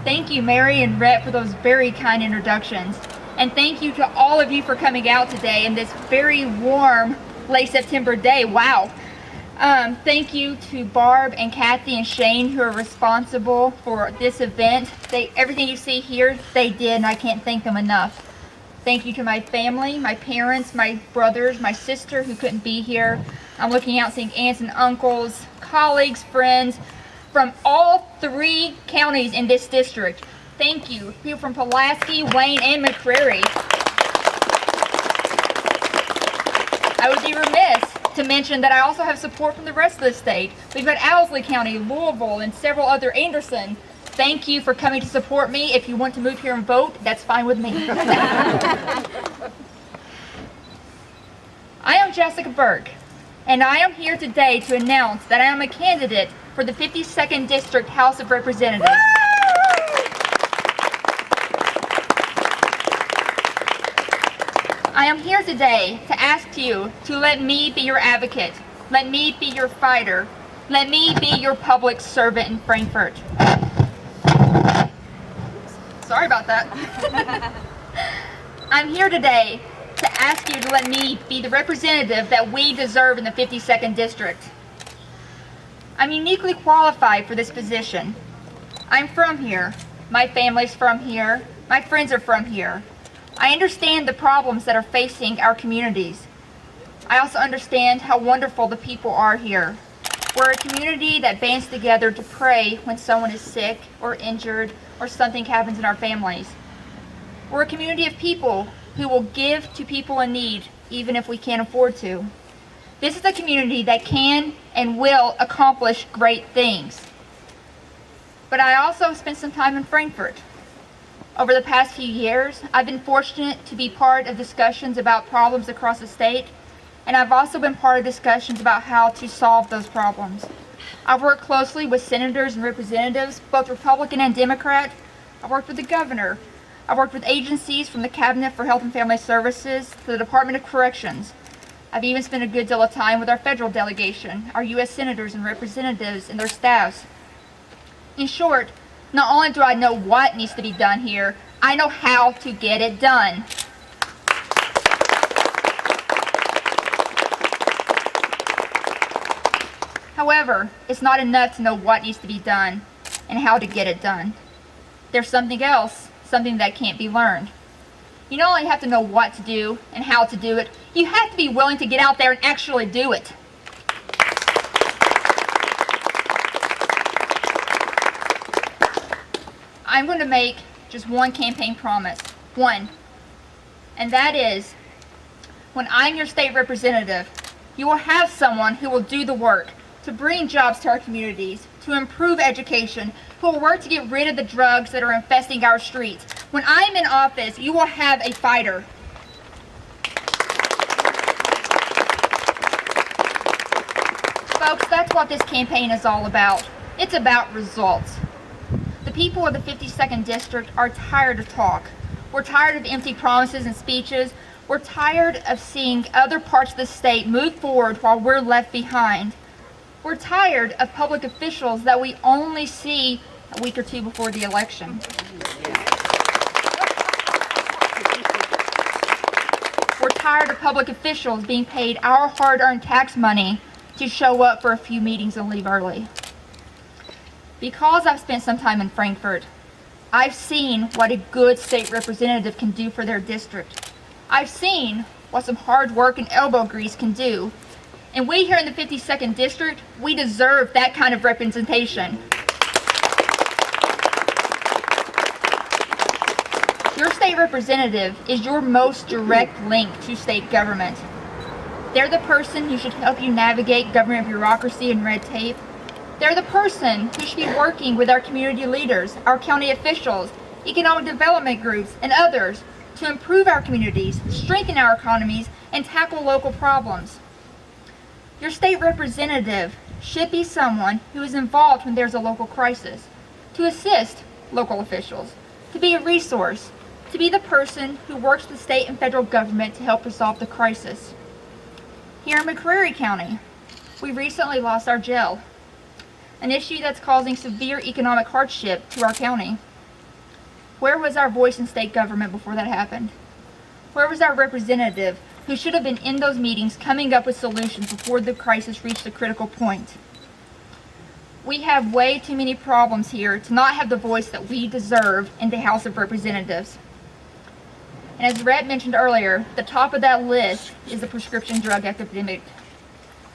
Thank you, Mary and Rhett, for those very kind introductions. And thank you to all of you for coming out today in this very warm late September day. Wow. Thank you to Barb and Kathy and Shane, who are responsible for this event. Everything you see here, they did, and I can't thank them enough. Thank you to my family, my parents, my brothers, my sister who couldn't be here. I'm looking out seeing aunts and uncles, colleagues, friends from all 3 counties in this district. Thank you. People from Pulaski, Wayne, and McCreary. I would be remiss to mention that I also have support from the rest of the state. We've got Owsley County, Louisville, and several other Anderson. Thank you for coming to support me. If you want to move here and vote, that's fine with me. I am Jessica Burke, and I am here today to announce that I am a candidate for the 52nd District House of Representatives. I am here today to ask you to let me be your advocate. Let me be your fighter. Let me be your public servant in Frankfort. Sorry about that. I'm here today to ask you to let me be the representative that we deserve in the 52nd District. I'm uniquely qualified for this position. I'm from here. My family's from here. My friends are from here. I understand the problems that are facing our communities. I also understand how wonderful the people are here. We're a community that bands together to pray when someone is sick or injured or something happens in our families. We're a community of people who will give to people in need even if we can't afford to. This is a community that can and will accomplish great things. But I also spent some time in Frankfort. Over the past few years, I've been fortunate to be part of discussions about problems across the state, and I've also been part of discussions about how to solve those problems. I've worked closely with senators and representatives, both Republican and Democrat. I've worked with the governor. I've worked with agencies from the Cabinet for Health and Family Services to the Department of Corrections. I've even spent a good deal of time with our federal delegation, our U.S. senators and representatives and their staffs. In short, not only do I know what needs to be done here, I know how to get it done. However, it's not enough to know what needs to be done and how to get it done. There's something else, something that can't be learned. You not only have to know what to do and how to do it, you have to be willing to get out there and actually do it. I'm going to make just one campaign promise. One. And that is, when I'm your state representative, you will have someone who will do the work to bring jobs to our communities, to improve education, who will work to get rid of the drugs that are infesting our streets. When I'm in office, you will have a fighter. Folks, that's what this campaign is all about. It's about results. The people of the 52nd District are tired of talk. We're tired of empty promises and speeches. We're tired of seeing other parts of the state move forward while we're left behind. We're tired of public officials that we only see a week or two before the election. We're tired of public officials being paid our hard-earned tax money to show up for a few meetings and leave early. Because I've spent some time in Frankfort, I've seen what a good state representative can do for their district. I've seen what some hard work and elbow grease can do. And we here in the 52nd District, we deserve that kind of representation. Your state representative is your most direct link to state government. They're the person who should help you navigate government bureaucracy and red tape. They're the person who should be working with our community leaders, our county officials, economic development groups, and others to improve our communities, strengthen our economies, and tackle local problems. Your state representative should be someone who is involved when there's a local crisis, to assist local officials, to be a resource, to be the person who works with the state and federal government to help resolve the crisis. Here in McCreary County, we recently lost our jail, an issue that's causing severe economic hardship to our county. Where was our voice in state government before that happened? Where was our representative who should have been in those meetings coming up with solutions before the crisis reached a critical point? We have way too many problems here to not have the voice that we deserve in the House of Representatives. And as Rhett mentioned earlier, the top of that list is the prescription drug epidemic.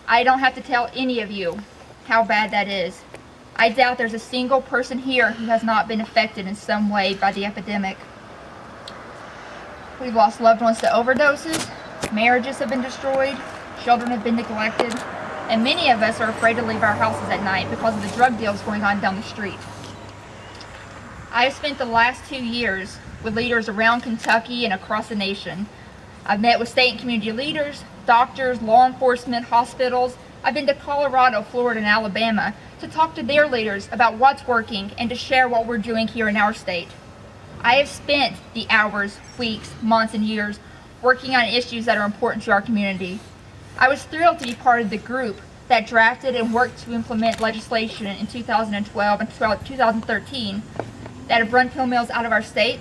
I don't have to tell any of you how bad that is. I doubt there's a single person here who has not been affected in some way by the epidemic. We've lost loved ones to overdoses, marriages have been destroyed, children have been neglected, and many of us are afraid to leave our houses at night because of the drug deals going on down the street. I have spent the last 2 years with leaders around Kentucky and across the nation. I've met with state and community leaders, doctors, law enforcement, hospitals. I've been to Colorado, Florida, and Alabama to talk to their leaders about what's working and to share what we're doing here in our state. I have spent the hours, weeks, months, and years working on issues that are important to our community. I was thrilled to be part of the group that drafted and worked to implement legislation in 2012 and 2013 that have run pill mills out of our state.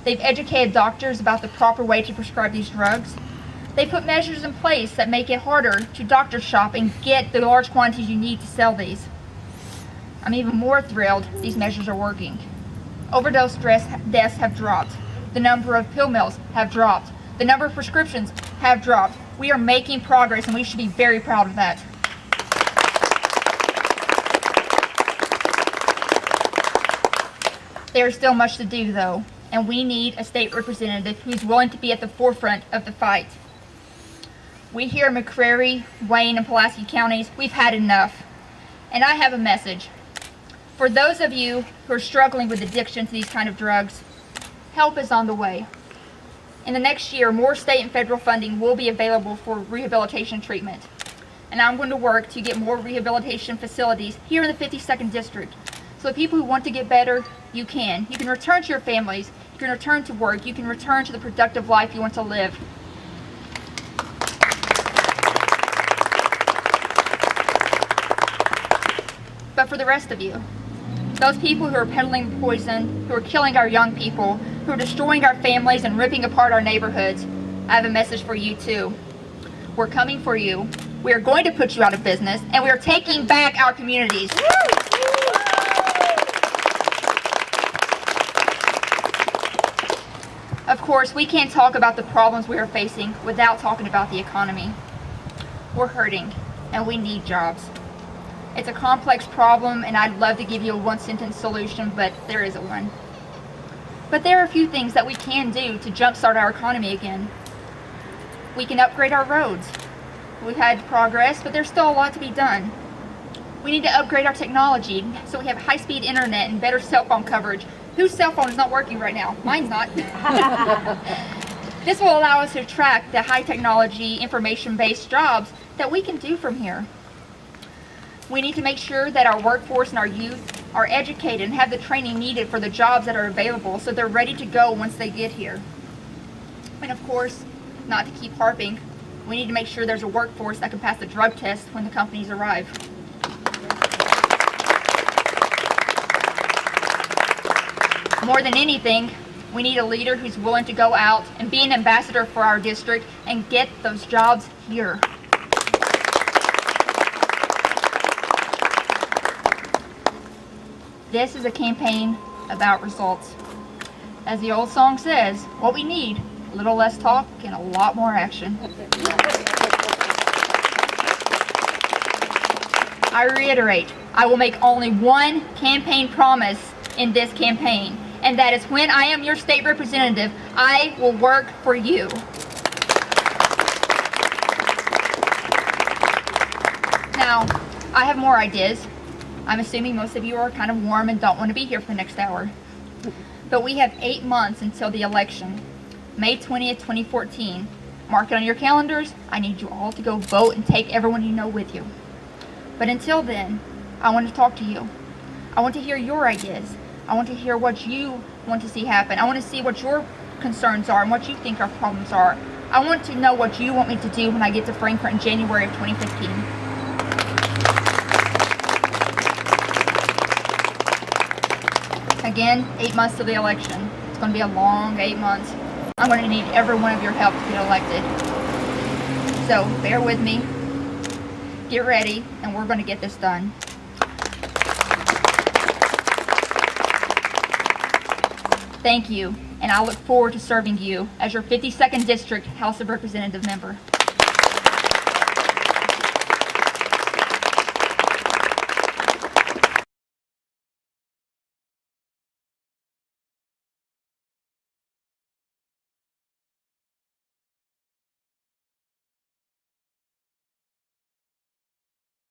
They've educated doctors about the proper way to prescribe these drugs. They put measures in place that make it harder to doctor shop and get the large quantities you need to sell these. I'm even more thrilled these measures are working. Overdose deaths have dropped. The number of pill mills have dropped. The number of prescriptions have dropped. We are making progress and we should be very proud of that. There is still much to do though, and we need a state representative who's willing to be at the forefront of the fight. We here in McCreary, Wayne, and Pulaski counties, we've had enough. And I have a message. For those of you who are struggling with addiction to these kind of drugs, help is on the way. In the next year, more state and federal funding will be available for rehabilitation treatment. And I'm going to work to get more rehabilitation facilities here in the 52nd District. So the people who want to get better, you can. You can return to your families, you can return to work, you can return to the productive life you want to live. But for the rest of you, those people who are peddling poison, who are killing our young people, who are destroying our families and ripping apart our neighborhoods, I have a message for you too. We're coming for you. We are going to put you out of business, and we are taking back our communities. Of course, we can't talk about the problems we are facing without talking about the economy. We're hurting, and we need jobs. It's a complex problem, and I'd love to give you a one-sentence solution, but there isn't one. But there are a few things that we can do to jumpstart our economy again. We can upgrade our roads. We've had progress, but there's still a lot to be done. We need to upgrade our technology so we have high-speed internet and better cell phone coverage. Whose cell phone is not working right now? Mine's not. This will allow us to attract the high-technology, information-based jobs that we can do from here. We need to make sure that our workforce and our youth are educated and have the training needed for the jobs that are available so they're ready to go once they get here. And of course, not to keep harping, we need to make sure there's a workforce that can pass the drug test when the companies arrive. More than anything, we need a leader who's willing to go out and be an ambassador for our district and get those jobs here. This is a campaign about results. As the old song says, what we need, a little less talk and a lot more action. I reiterate, I will make only one campaign promise in this campaign, and that is when I am your state representative, I will work for you. Now, I have more ideas. I'm assuming most of you are kind of warm and don't want to be here for the next hour. But we have 8 months until the election, May 20th, 2014. Mark it on your calendars. I need you all to go vote and take everyone you know with you. But until then, I want to talk to you. I want to hear your ideas. I want to hear what you want to see happen. I want to see what your concerns are and what you think our problems are. I want to know what you want me to do when I get to Frankfort in January of 2015. Thank you. Again, 8 months to the election. It's going to be a long 8 months. I'm going to need every one of your help to get elected. So bear with me, get ready, and we're going to get this done. Thank you, and I look forward to serving you as your 52nd District House of Representative member.